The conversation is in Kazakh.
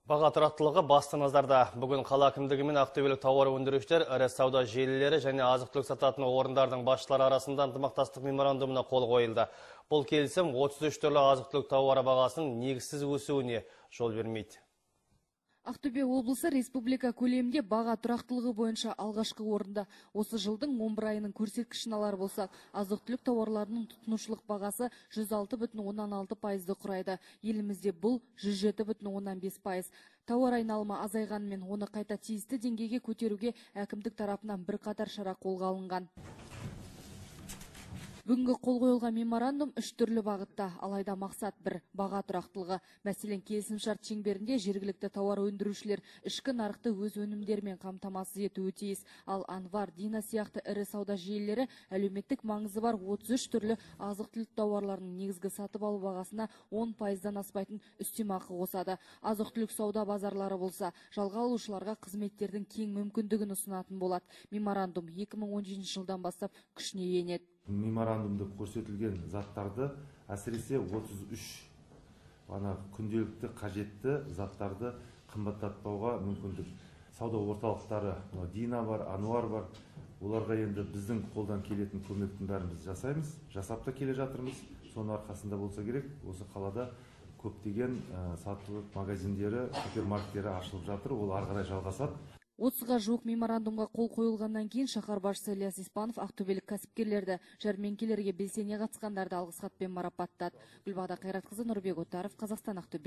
Баға тұрақтылығы басты назарда. Бүгін қала әкімдігі мен ақтөбелік тауар өндірушілер, ірі сауда желілері және азық-түлік сататын орындардың басшылары арасында ынтымақтастық меморандумына қол қойылды. Бұл келісім 33 түрлі азық-түлік тауары бағасының негізсіз өсуіне жол бермейді. Ақтөбе облысы республика көлемінде баға тұрақтылығы бойынша алғашқы орында. Осы жылдың 11 айының көрсеткішін алар болсақ, азық-түлік тауарларының тұтынушылық бағасы 106,16% құрайды. Елімізде бұл 107,15%. Тауар айналымы азайғанымен оны қайта тиісті деңгейге көтеруге әкімдік тарапынан бірқатар шара қолға алынған. Бүгінгі қол қойылған меморандум 3 түрлі бағытта, алайда мақсат бір – баға тұрақтылығы. Мәселен, келісімшарт шеңберінде жергілікті тауар өндірушілер ішкі нарықты өз өнімдерімен қамтамасыз етуі тиіс. Ал Анвар, Дина сияқты ірі сауда желілері әлеуметтік маңызы бар 33 түрлі азық-түлік тауарларының негізгі сатып алу бағасына 10%-дан аспайтын үстемақы қосады. Азық-түлік сауда базарлары болса, жалға алушыларға қызметтердің кең мүмкіндігін ұсынатын болады. Меморандум 2017 жылдан бастап күшіне енеді. Меморандумда көрсетілген заттарды, әсіресе 33 күнделікті қажетті заттарды қымбаттатпауға мүмкіндік. Сауда орталықтары Дина бар, Ануар бар. Оларға енді біздің қолдан келетін көмектің бәрін біз жасаймыз. Жасап та келе жатырмыз. Соның арқасында болса керек, осы қалада көптеген сатылық магазиндері, супермаркеттері ашылып жатыр. Ол ары қарай жалғасады. 30-ға жуық меморандумға қол қойылғаннан кейін шаһар басшысы Ильяс Испанов ақтөбелік кәсіпкерлерді, жәрмеңкелерге белсене қатысқандарды алғыс хатпен марапаттады. Гүлбағда Қайратқызы, Нұрбек Отаров, Қазақстан, Ақтөбе.